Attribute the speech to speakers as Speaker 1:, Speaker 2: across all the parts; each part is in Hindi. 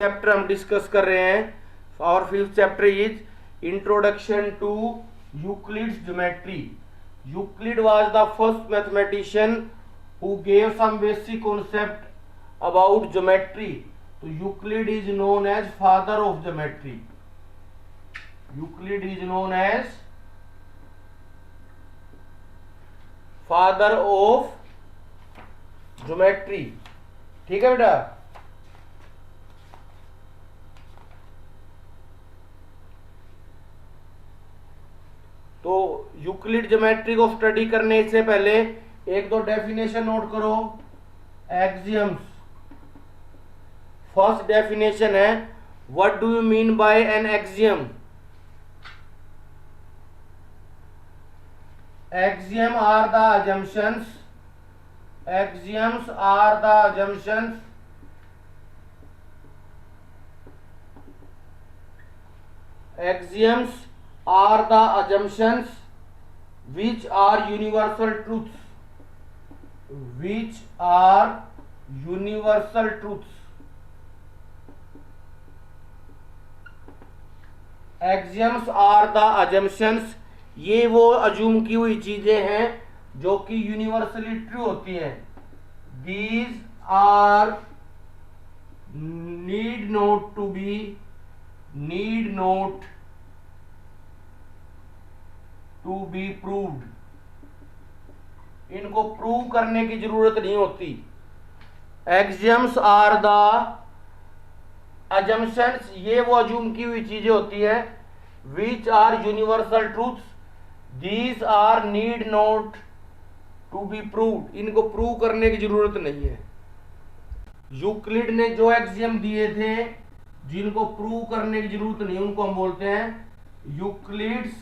Speaker 1: चैप्टर हम डिस्कस कर रहे हैं। और fifth chapter is introduction to Euclid's geometry. Euclid was the first mathematician who gave some basic concept about geometry. तो Euclid is known as father of geometry. Euclid is known as father of geometry. ठीक है बेटा। तो यूक्लिड ज्योमेट्री को स्टडी करने से पहले एक दो डेफिनेशन नोट करो। एक्सियम्स। फर्स्ट डेफिनेशन है, what do you mean by an axiom? Axiom are the assumptions. Axioms are the assumptions axioms are the assumptions which are universal truths. Which are universal truths. Axioms are the assumptions, ये वो अज्यूम की हुई चीजें हैं जो कि यूनिवर्सली ट्रू होती हैं। These are need not to be proved. इनको प्रूव करने की जरूरत नहीं होती। एक्सियम्स आर द अजम्पशंस, ये वो अज्यूम की हुई चीजें होती है। Which are universal truths, these are need not to be proved. इनको प्रूव करने की जरूरत नहीं है। यूक्लिड ने जो एक्सियम दिए थे जिनको प्रूव करने की जरूरत नहीं, उनको हम बोलते हैं Euclid's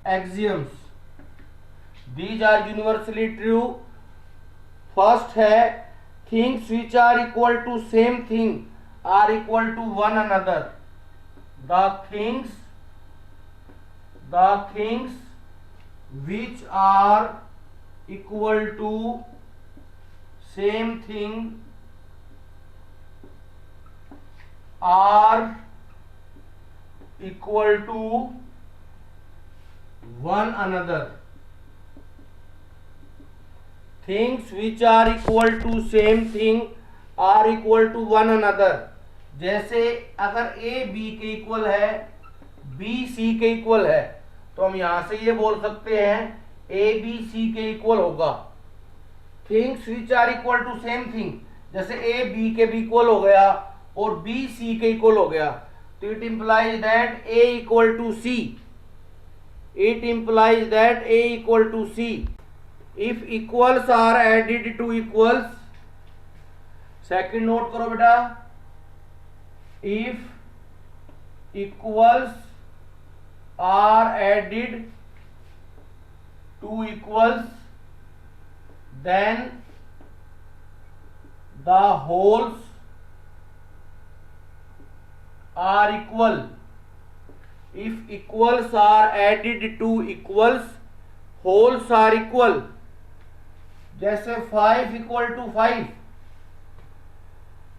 Speaker 1: axioms. These are universally true. First है, things which are equal to same thing are equal to one another. The things which are equal to same thing are equal to one another. Things which are equal to same thing are equal to one another. जैसे अगर A B के इक्वल है, B C के इक्वल है, तो हम यहां से ये बोल सकते हैं ए बी सी के इक्वल होगा। Things which are equal to same thing, जैसे ए बी के भी इक्वल हो गया और बी सी के इक्वल हो गया, तो it implies that A equal to C. It implies that A equal to C. If equals are added to equals, second note करो बेटा, if equals are added to equals, then the wholes are equal. If equals are added to equals, wholes are equal. जैसे 5 इक्वल टू 5,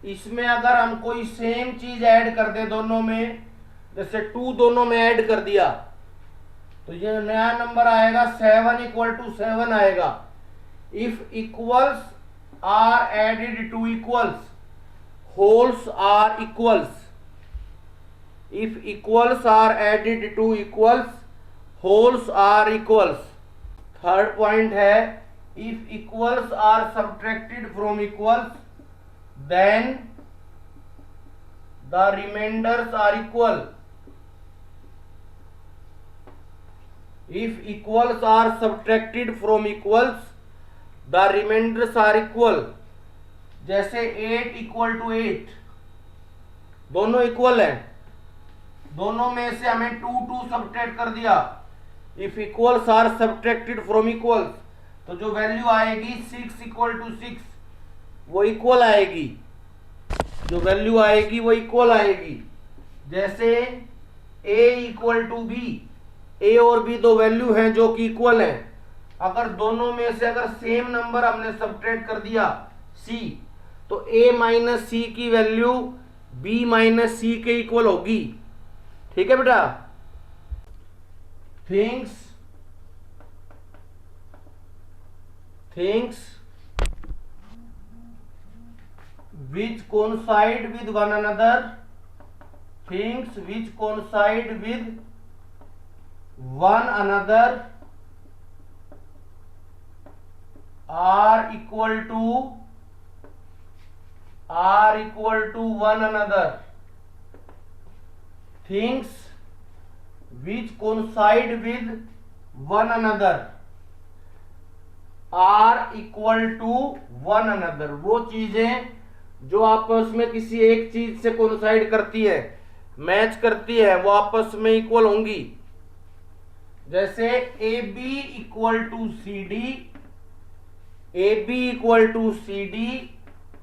Speaker 1: इसमें अगर हम कोई सेम चीज ऐड कर दे दोनों में, जैसे 2 दोनों में ऐड कर दिया, तो ये नया नंबर आएगा 7 इक्वल टू 7 आएगा। If equals are added to equals, wholes are equals. If equals are added to equals, wholes are equals. Third point है, if equals are subtracted from equals, then the remainders are equal. If equals are subtracted from equals, the remainders are equal. जैसे 8 इक्वल टू 8, दोनों इक्वल है, दोनों में से हमें 2 सब्ट्रैक्ट कर दिया। If equals are subtracted from equals, तो जो वैल्यू आएगी 6 इक्वल टू 6 वो इक्वल आएगी। जो वैल्यू आएगी वो इक्वल आएगी। जैसे a इक्वल टू b, ए और बी दो वैल्यू हैं जो कि इक्वल हैं। अगर दोनों में से अगर सेम नंबर हमने सब्ट्रैक्ट कर दिया सी, तो a माइनस सी की वैल्यू बी माइनस सी के इक्वल होगी। ठीक है बेटा। Things which coincide with one another, things which coincide with one another are equal to one another. Things which coincide with one another are equal to one another. वो चीजें जो आपस में किसी एक चीज से कोइंसाइड करती है, मैच करती है, वो आपस में इक्वल होंगी। जैसे A B equal to C D, A B equal to C D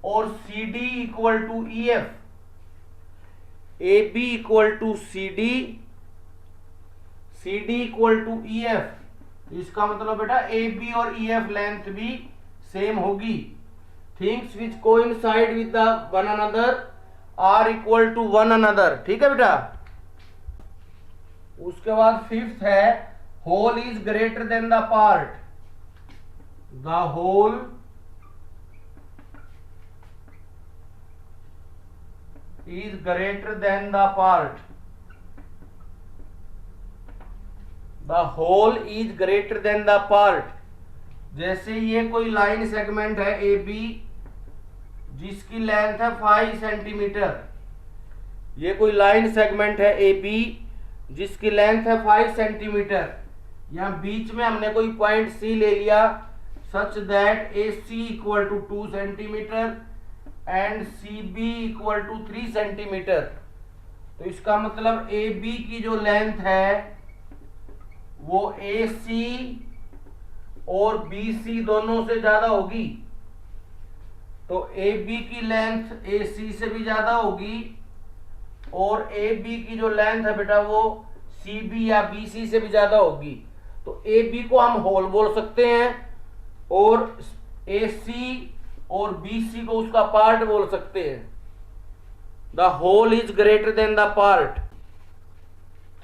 Speaker 1: और C D equal to E F. A B equal to C D, C D equal to E F. इसका मतलब बेटा ए बी और ई एफ लेंथ भी सेम होगी। Things which coincide with the one another are equal to one another. ठीक है बेटा। उसके बाद फिफ्थ है whole is greater than the part. The whole is greater than the part. The whole is greater than the part. जैसे ये कोई लाइन सेगमेंट है ए बी जिसकी लेंथ है 5 सेंटीमीटर। ये कोई लाइन सेगमेंट है ए बी जिसकी लेंथ है 5 सेंटीमीटर। यहां बीच में हमने कोई पॉइंट सी ले लिया such that A C equal to 2 centimetre and C B equal to 3 centimetre. तो इसका मतलब ए बी की जो लेंथ है वो ए सी और बी सी दोनों से ज्यादा होगी। तो ए बी की लेंथ ए सी से भी ज्यादा होगी और ए बी की जो लेंथ है बेटा वो सी बी या बी सी से भी ज्यादा होगी। तो ए बी को हम होल बोल सकते हैं और ए सी और बी सी को उसका पार्ट बोल सकते हैं। The whole is greater than the part.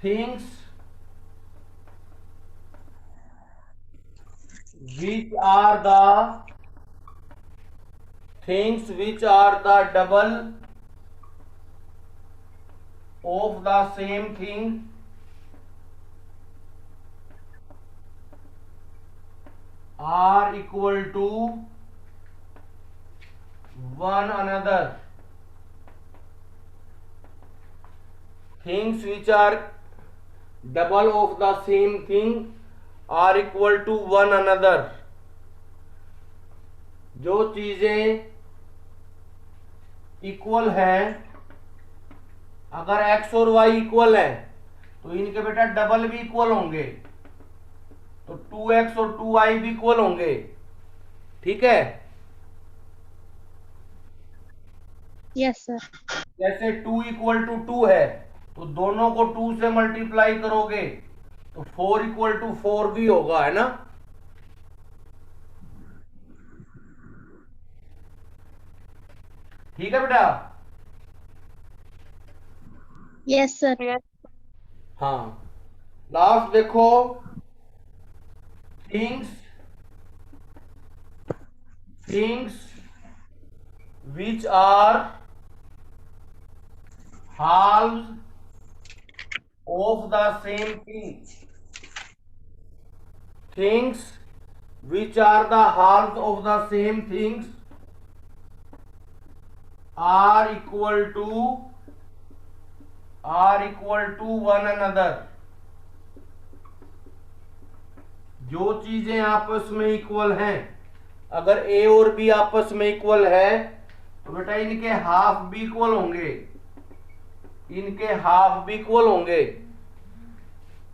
Speaker 1: Things which are the double of the same thing are equal to one another. Things which are double of the same thing are equal to one another. जो चीजें इक्वल हैं, अगर एक्स और वाई इक्वल है तो इनके बेटा डबल भी इक्वल होंगे। तो 2x और 2y भी इक्वल होंगे। ठीक है।
Speaker 2: Yes sir.
Speaker 1: जैसे 2 इक्वल टू 2 है तो दोनों को 2 से मल्टीप्लाई करोगे तो 4 इक्वल टू 4 भी होगा, है ना। ठीक है बेटा।
Speaker 2: Yes sir.
Speaker 1: हाँ, लास्ट देखो things which are halves of the same thing. Things which are the halves of the same things are equal to one another. जो चीजें आपस में इक्वल हैं, अगर ए और बी आपस में इक्वल है तो बेटा इनके हाफ भी इक्वल होंगे, इनके हाफ भी इक्वल होंगे।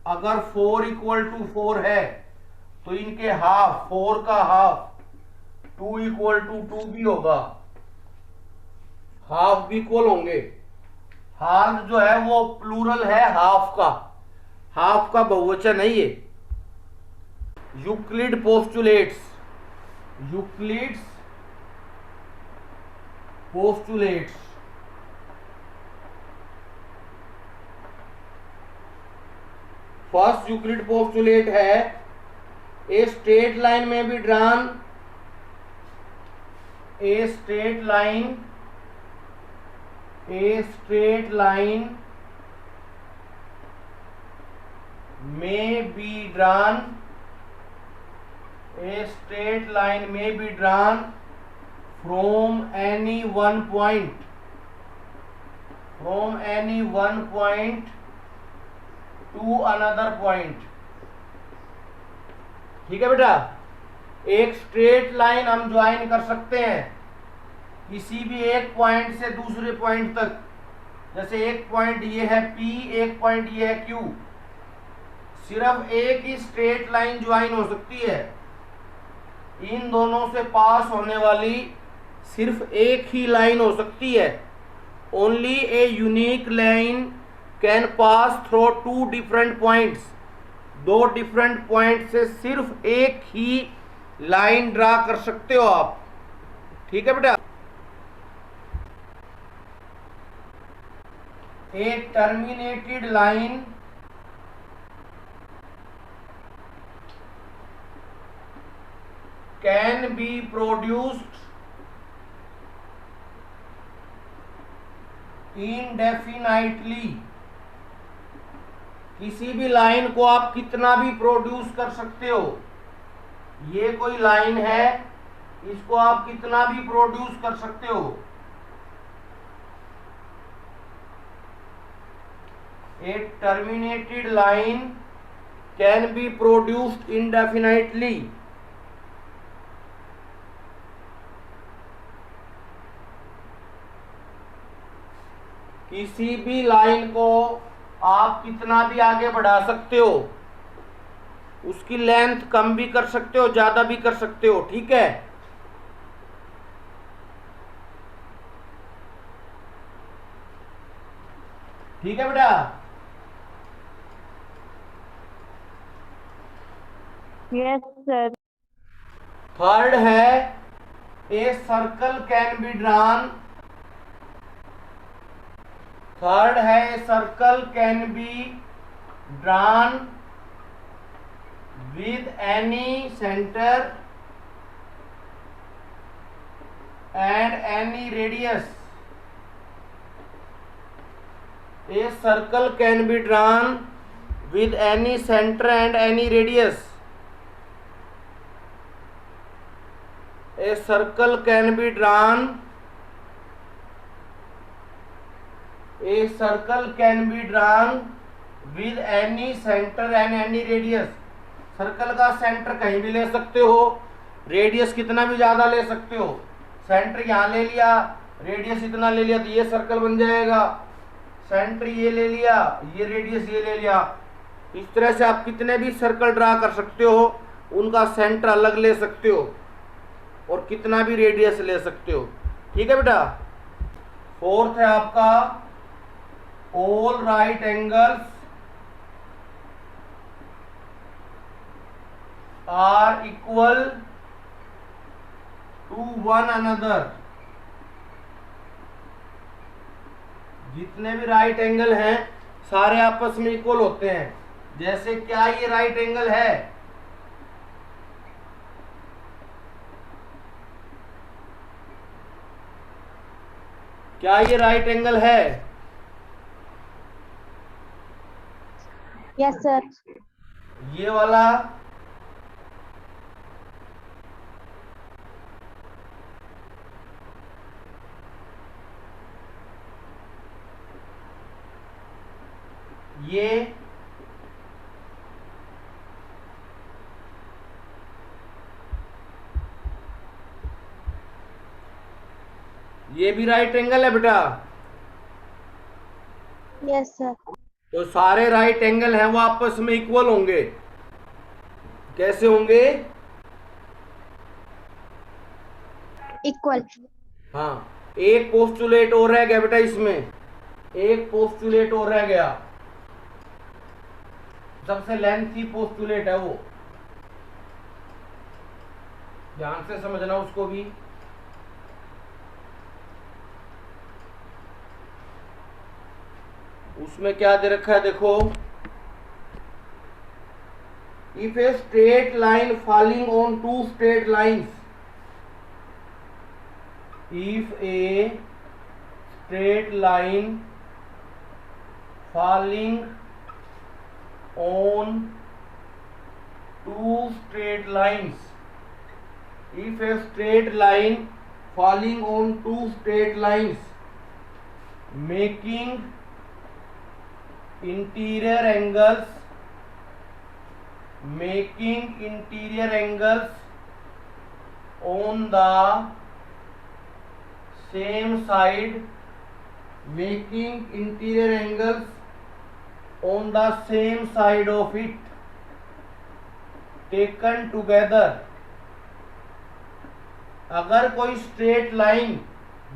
Speaker 1: अगर 4 इक्वल टू 4 है तो इनके हाफ, 4 का हाफ 2 इक्वल टू 2 भी होगा, हाफ भी इक्वल होंगे। हाफ जो है वो प्लूरल है हाफ का बहुवचन है ये। Euclid postulates first Euclid postulate है ए स्ट्रेट लाइन में be drawn, a straight line may be drawn, a straight line may be drawn from any one point to another point. ठीक है बेटा, एक स्ट्रेट लाइन हम ज्वाइन कर सकते हैं किसी भी एक पॉइंट से दूसरे पॉइंट तक। जैसे एक पॉइंट ये है P, एक पॉइंट ये है Q, सिर्फ एक ही स्ट्रेट लाइन ज्वाइन हो सकती है। इन दोनों से पास होने वाली सिर्फ एक ही लाइन हो सकती है। Only a unique line can pass through two different points. दो डिफरेंट पॉइंट से सिर्फ एक ही लाइन ड्रा कर सकते हो आप। ठीक है बेटा। A terminated line can be produced indefinitely. किसी भी लाइन को आप कितना भी प्रोड्यूस कर सकते हो। ये कोई लाइन है, इसको आप कितना भी प्रोड्यूस कर सकते हो। A terminated line can be produced indefinitely. किसी भी लाइन को आप कितना भी आगे बढ़ा सकते हो, उसकी लेंथ कम भी कर सकते हो, ज्यादा भी कर सकते हो। ठीक है। ठीक है बेटा।
Speaker 2: Yes, sir.
Speaker 1: थर्ड है a circle can be drawn. Third है a circle can be drawn with any center and any radius. A circle can be drawn with any center and any radius. A circle can be drawn. A circle can be drawn with any center and any radius. Circle का सेंटर कहीं भी ले सकते हो, रेडियस कितना भी ज्यादा ले सकते हो। सेंटर यहाँ ले लिया, रेडियस इतना ले लिया तो ये सर्कल बन जाएगा। सेंटर ये ले लिया, ये रेडियस ये ले लिया। इस तरह से आप कितने भी सर्कल ड्रा कर सकते हो, उनका सेंटर अलग ले सकते हो और कितना भी रेडियस ले सकते हो। ठीक है बेटा। फोर्थ है आपका all right angles are equal to one another। जितने भी राइट एंगल हैं सारे आपस में इक्वल होते हैं। जैसे क्या ये राइट एंगल है? क्या ये राइट एंगल है?
Speaker 2: Yes, sir.
Speaker 1: ये वाला ये भी राइट एंगल है बेटा।
Speaker 2: Yes, sir.
Speaker 1: तो सारे राइट एंगल हैं वो आपस में इक्वल होंगे। कैसे होंगे?
Speaker 2: Equal.
Speaker 1: हाँ, एक पोस्टुलेट और रह गया बेटा, इसमें एक पोस्टुलेट और रह गया। सबसे लेंथी पोस्टुलेट है वो, ध्यान से समझना उसको भी। उसमें क्या दे रखा है देखो, if a straight line falling on two straight lines, if a straight line falling on two straight lines, if a straight line falling on two straight lines making interior angles on the same side, making interior angles on the same side of it, taken together. अगर कोई स्ट्रेट लाइन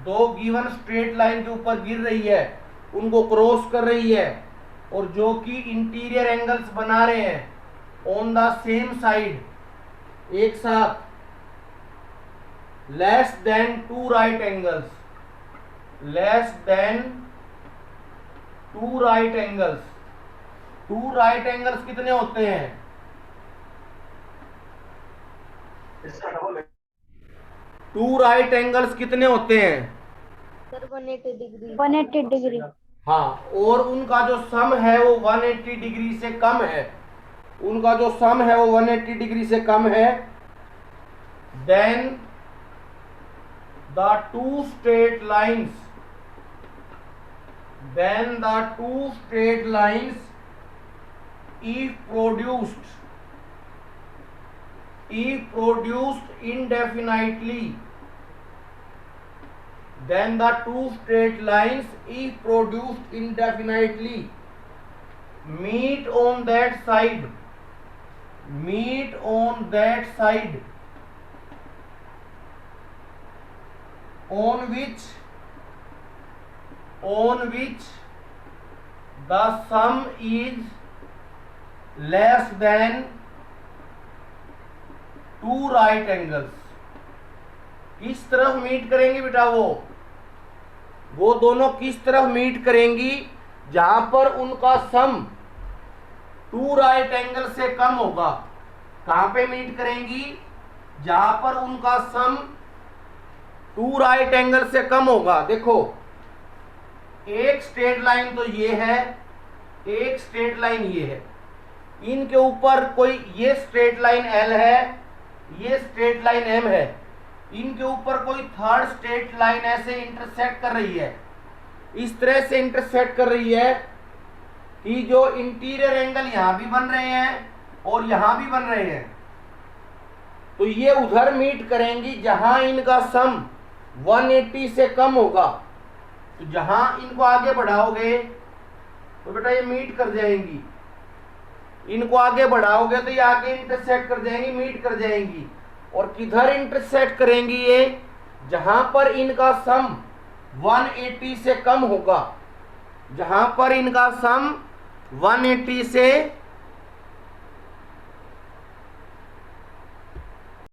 Speaker 1: दो गिवन स्ट्रेट लाइन के ऊपर गिर रही है, उनको क्रॉस कर रही है और जो कि इंटीरियर एंगल्स बना रहे हैं ऑन द सेम साइड, एक साथ, less than two right angles, less than two right angles. Two right angles कितने होते हैं? टू राइट एंगल्स कितने होते हैं?
Speaker 2: 180 डिग्री।
Speaker 1: हाँ, और उनका जो सम है वो 180 डिग्री से कम है, उनका जो सम है वो 180 डिग्री से कम है। Then the two straight lines, then the two straight lines if produced indefinitely, then the two straight lines if produced indefinitely meet on that side on which the sum is less than two right angles। किस तरफ मीट करेंगी बेटा? वो दोनों किस तरफ मीट करेंगी? जहां पर उनका सम टू राइट एंगल से कम होगा। कहां पे मीट करेंगी? जहां पर उनका सम टू राइट एंगल से कम होगा। देखो, एक स्ट्रेट लाइन तो ये है, एक स्ट्रेट लाइन ये है, इनके ऊपर कोई ये स्ट्रेट लाइन L है, ये स्ट्रेट लाइन M है, इनके ऊपर कोई थर्ड स्ट्रेट लाइन ऐसे इंटरसेक्ट कर रही है, इस तरह से इंटरसेक्ट कर रही है कि जो इंटीरियर एंगल यहां भी बन रहे हैं और यहां भी बन रहे हैं, तो ये उधर मीट करेंगी जहां इनका सम 180 से कम होगा। तो जहां इनको आगे बढ़ाओगे तो बेटा ये मीट कर जाएंगी, इनको आगे बढ़ाओगे तो ये आगे इंटरसेक्ट कर जाएंगी, मीट कर जाएंगी। और किधर इंटरसेक्ट करेंगी? ये जहां पर इनका सम 180 से कम होगा, जहां पर इनका सम 180 से